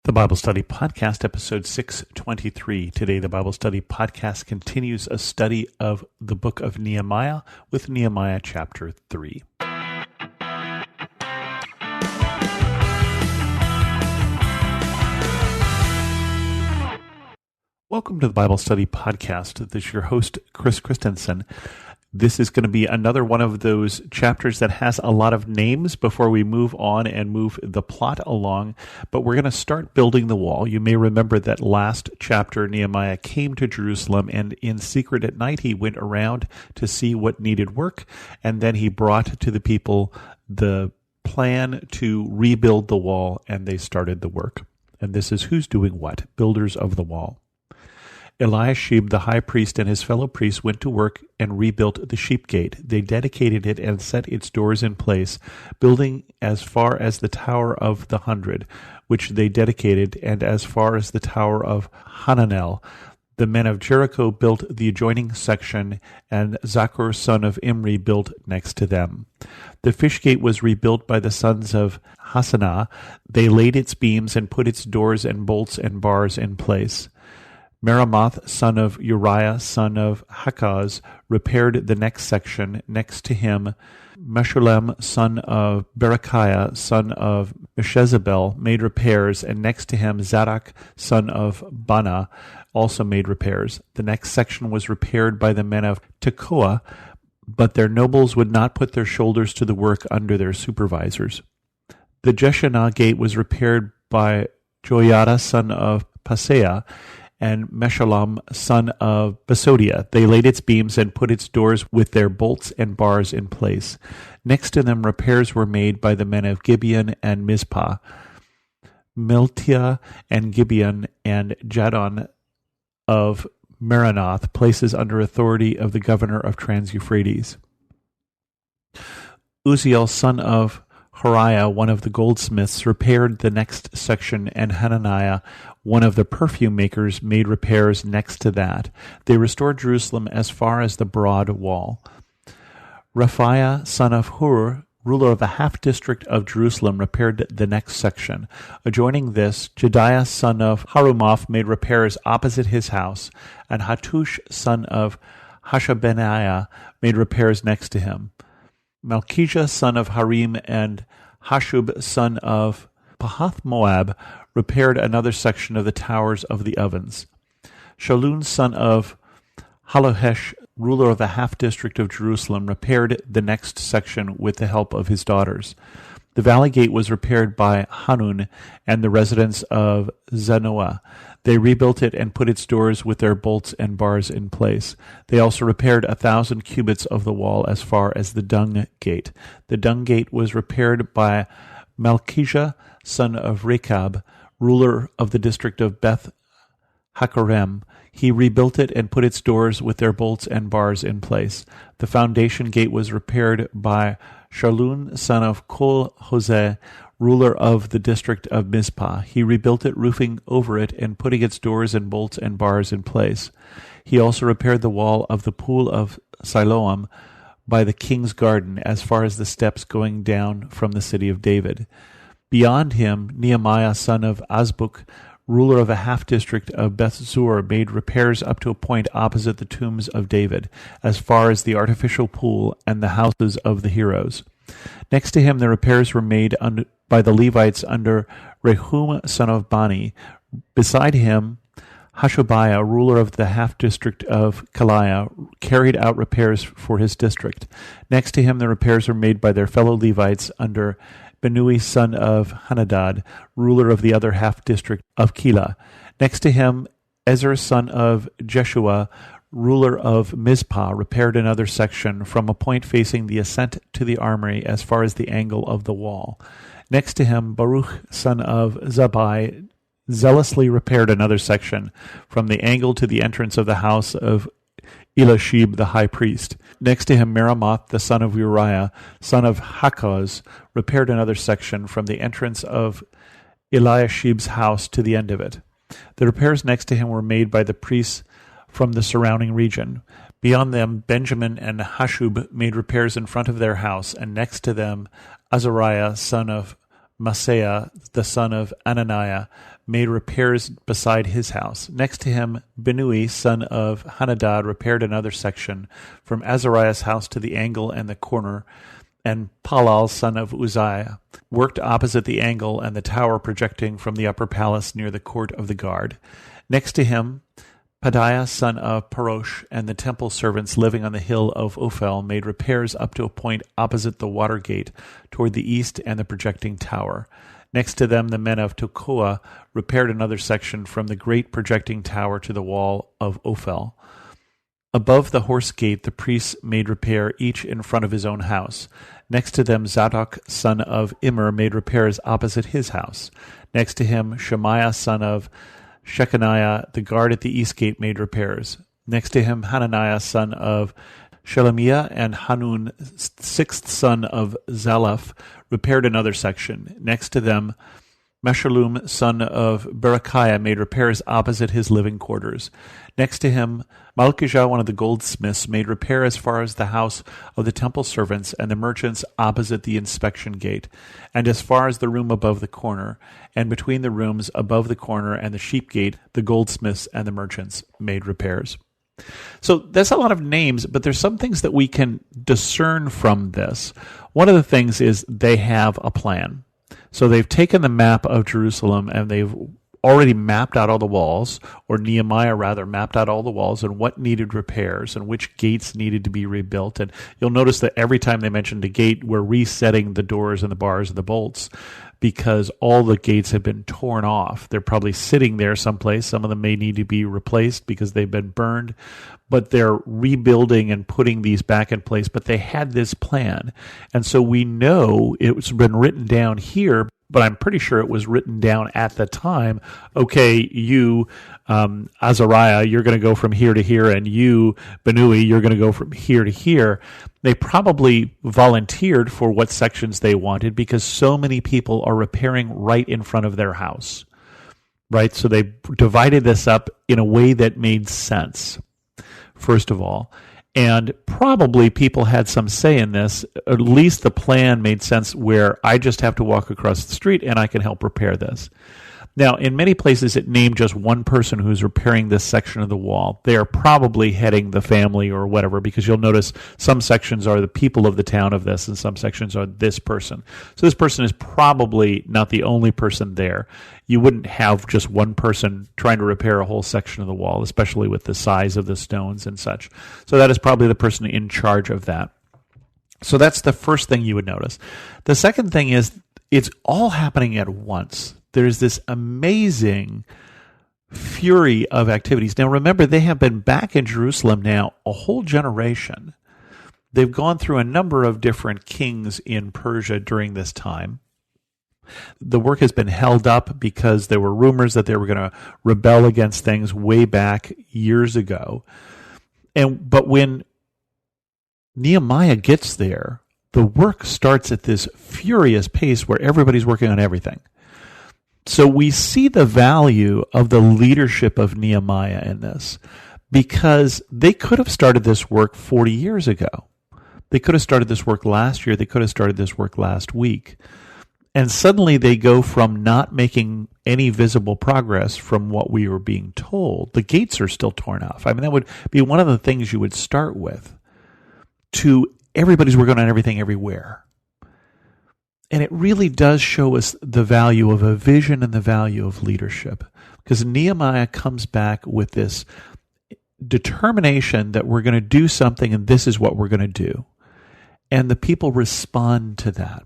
The Bible Study Podcast, episode 623. Today, the Bible Study Podcast continues a study of the book of Nehemiah with Nehemiah chapter 3. Welcome to the Bible Study Podcast. This is your host, Chris Christensen. This is going to be another one of those chapters that has a lot of names before we move on and move the plot along, but we're going to start building the wall. You may remember that last chapter, Nehemiah came to Jerusalem, and in secret at night he went around to see what needed work, and then he brought to the people the plan to rebuild the wall, and they started the work. And this is who's doing what? Builders of the wall. Eliashib the high priest and his fellow priests went to work and rebuilt the sheep gate. They dedicated it and set its doors in place, building as far as the Tower of the 100, which they dedicated, and as far as the Tower of Hananel. The men of Jericho built the adjoining section, and Zaccur son of Imri built next to them. The fish gate was rebuilt by the sons of Hassenaah. They laid its beams and put its doors and bolts and bars in place. Meremoth, son of Uriah, son of Hakaz, repaired the next section. Next to him, Meshullam, son of Berechiah, son of Meshezabel, made repairs, and next to him, Zadok, son of Bana, also made repairs. The next section was repaired by the men of Tekoa, but their nobles would not put their shoulders to the work under their supervisors. The Jeshanah gate was repaired by Joiada, son of Paseah, and Meshullam, son of Besodiah. They laid its beams and put its doors with their bolts and bars in place. Next to them repairs were made by the men of Gibeon and Mizpah, Miltiah and Gibeon and Jadon of Meronoth, places under authority of the governor of Trans-Euphrates. Uzziel, son of Hariah, one of the goldsmiths, repaired the next section, and Hananiah, one of the perfume makers, made repairs next to that. They restored Jerusalem as far as the broad wall. Rephaiah, son of Hur, ruler of the half-district of Jerusalem, repaired the next section. Adjoining this, Jediah, son of Harumaph, made repairs opposite his house, and Hattush, son of Hashabneiah, made repairs next to him. Malchijah, son of Harim, and Hashub, son of Pahath-Moab, repaired another section of the towers of the ovens. Shallun, son of Halohesh, ruler of the half-district of Jerusalem, repaired the next section with the help of his daughters. The valley gate was repaired by Hanun and the residents of Zanoah. They rebuilt it and put its doors with their bolts and bars in place. They also repaired 1,000 cubits of the wall as far as the dung gate. The dung gate was repaired by Malchijah, son of Rechab, ruler of the district of Beth Hakerem. He rebuilt it and put its doors with their bolts and bars in place. The foundation gate was repaired by Shallun, son of Kol-Hoseh, ruler of the district of Mizpah. He rebuilt it, roofing over it, and putting its doors and bolts and bars in place. He also repaired the wall of the pool of Siloam by the king's garden, as far as the steps going down from the city of David. Beyond him, Nehemiah, son of Azbuk, ruler of a half-district of Beth-zur, made repairs up to a point opposite the tombs of David, as far as the artificial pool and the houses of the heroes. Next to him, the repairs were made by the Levites under Rehum, son of Bani. Beside him, Hashabiah, ruler of the half-district of Kaliah, carried out repairs for his district. Next to him, the repairs were made by their fellow Levites under Benui, son of Henadad, ruler of the other half-district of Keilah. Next to him, Ezer, son of Jeshua, ruler of Mizpah, repaired another section from a point facing the ascent to the armory as far as the angle of the wall. Next to him, Baruch, son of Zabbai, zealously repaired another section from the angle to the entrance of the house of Eliashib the high priest. Next to him, Meremoth, the son of Uriah, son of Hakaz, repaired another section from the entrance of Eliashib's house to the end of it. The repairs next to him were made by the priests from the surrounding region. Beyond them, Benjamin and Hashub made repairs in front of their house, and next to them, Azariah, son of Maaseiah, the son of Ananiah, made repairs beside his house. Next to him, Binui, son of Henadad, repaired another section from Azariah's house to the angle and the corner, and Palal, son of Uzziah, worked opposite the angle and the tower projecting from the upper palace near the court of the guard. Next to him, Pedaiah, son of Parosh, and the temple servants living on the hill of Ophel made repairs up to a point opposite the water gate toward the east and the projecting tower. Next to them, the men of Tekoa repaired another section from the great projecting tower to the wall of Ophel. Above the horse gate, the priests made repair, each in front of his own house. Next to them, Zadok, son of Immer, made repairs opposite his house. Next to him, Shemaiah, son of Shechaniah, the guard at the east gate, made repairs. Next to him, Hananiah, son of Shelemiah, and Hanun, sixth son of Zalaph, repaired another section. Next to them, Meshullam, son of Berechiah, made repairs opposite his living quarters. Next to him, Malchijah, one of the goldsmiths, made repair as far as the house of the temple servants and the merchants opposite the inspection gate, and as far as the room above the corner, and between the rooms above the corner and the sheep gate, the goldsmiths and the merchants made repairs. So that's a lot of names, but there's some things that we can discern from this. One of the things is they have a plan. So they've taken the map of Jerusalem and they've already mapped out all the walls, or Nehemiah rather mapped out all the walls and what needed repairs and which gates needed to be rebuilt. And you'll notice that every time they mentioned a gate, we're resetting the doors and the bars and the bolts because all the gates have been torn off. They're probably sitting there someplace. Some of them may need to be replaced because they've been burned, but they're rebuilding and putting these back in place. But they had this plan. And so we know it's been written down here, but I'm pretty sure it was written down at the time. Okay, you, Azariah, you're going to go from here to here, and you, Binui, you're going to go from here to here. They probably volunteered for what sections they wanted because so many people are repairing right in front of their house, right? So they divided this up in a way that made sense, first of all. And probably people had some say in this. At least the plan made sense where I just have to walk across the street and I can help repair this. Now, in many places, it named just one person who's repairing this section of the wall. They are probably heading the family or whatever, because you'll notice some sections are the people of the town of this and some sections are this person. So this person is probably not the only person there. You wouldn't have just one person trying to repair a whole section of the wall, especially with the size of the stones and such. So that is probably the person in charge of that. So that's the first thing you would notice. The second thing is it's all happening at once. There's this amazing fury of activities. Now, remember, they have been back in Jerusalem now a whole generation. They've gone through a number of different kings in Persia during this time. The work has been held up because there were rumors that they were going to rebel against things way back years ago. But when Nehemiah gets there, the work starts at this furious pace where everybody's working on everything. So we see the value of the leadership of Nehemiah in this, because they could have started this work 40 years ago. They could have started this work last year. They could have started this work last week. And suddenly they go from not making any visible progress from what we were being told. The gates are still torn off. I mean, that would be one of the things you would start with, to everybody's working on everything everywhere. And it really does show us the value of a vision and the value of leadership. Because Nehemiah comes back with this determination that we're going to do something and this is what we're going to do. And the people respond to that.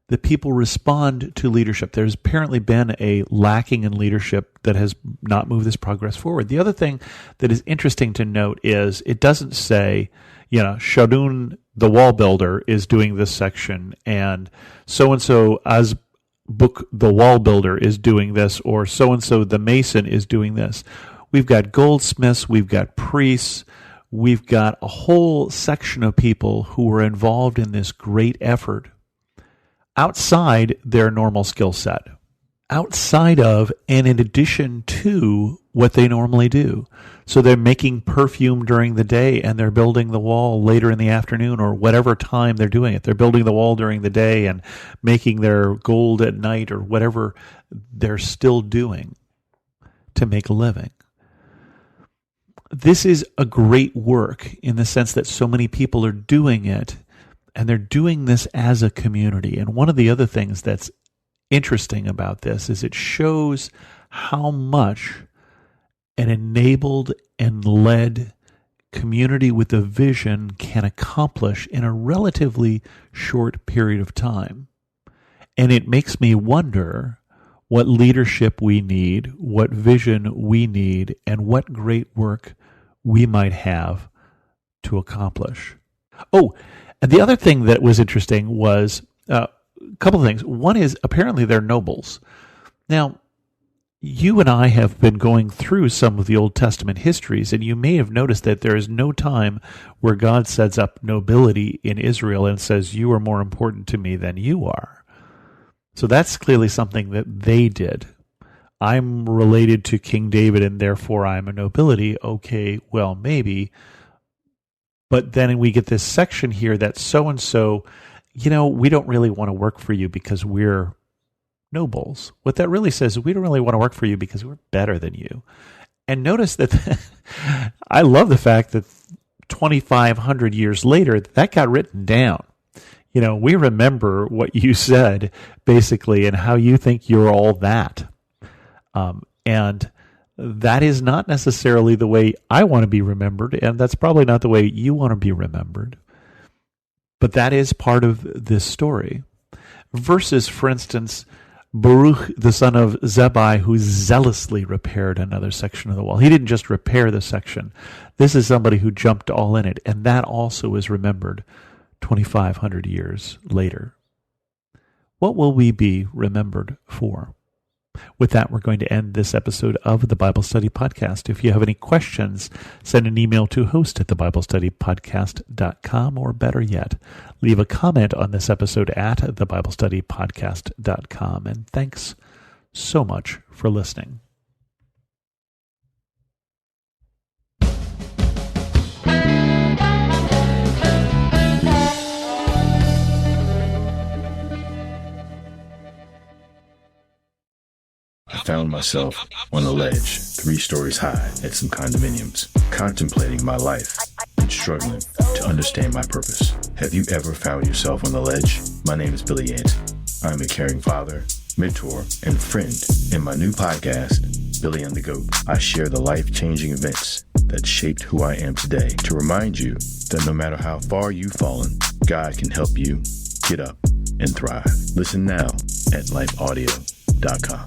The people respond to leadership. There's apparently been a lacking in leadership that has not moved this progress forward. The other thing that is interesting to note is it doesn't say, Shadun, the wall builder, is doing this section, and so-and-so Azbuk, the wall builder, is doing this, or so-and-so, the mason, is doing this. We've got goldsmiths, we've got priests, we've got a whole section of people who were involved in this great effort outside their normal skill set, outside of and in addition to what they normally do. So they're making perfume during the day and they're building the wall later in the afternoon or whatever time they're doing it. They're building the wall during the day and making their gold at night or whatever they're still doing to make a living. This is a great work in the sense that so many people are doing it, and they're doing this as a community. And one of the other things that's interesting about this is it shows how much an enabled and led community with a vision can accomplish in a relatively short period of time. And it makes me wonder what leadership we need, what vision we need, and what great work we might have to accomplish. Oh, and the other thing that was interesting was a couple of things. One is apparently they're nobles. Now, you and I have been going through some of the Old Testament histories, and you may have noticed that there is no time where God sets up nobility in Israel and says, you are more important to me than you are. So that's clearly something that they did. I'm related to King David and therefore I'm a nobility. Okay, well, maybe. But then we get this section here that so-and-so, we don't really want to work for you because we're nobles. What that really says is we don't really want to work for you because we're better than you. And notice that I love the fact that 2,500 years later, that got written down. We remember what you said, basically, and how you think you're all that. And that is not necessarily the way I want to be remembered, and that's probably not the way you want to be remembered. But that is part of this story. Versus, for instance, Baruch, the son of Zebai, who zealously repaired another section of the wall. He didn't just repair the section. This is somebody who jumped all in it, and that also is remembered 2,500 years later. What will we be remembered for? With that, we're going to end this episode of the Bible Study Podcast. If you have any questions, send an email to host@thebiblestudypodcast.com, or better yet, leave a comment on this episode at thebiblestudypodcast.com. And thanks so much for listening. I found myself on a ledge, 3 stories high at some condominiums, contemplating my life and struggling to understand my purpose. Have you ever found yourself on the ledge? My name is Billy Yant. I'm a caring father, mentor, and friend. In my new podcast, Billy and the Goat, I share the life-changing events that shaped who I am today to remind you that no matter how far you've fallen, God can help you get up and thrive. Listen now at lifeaudio.com.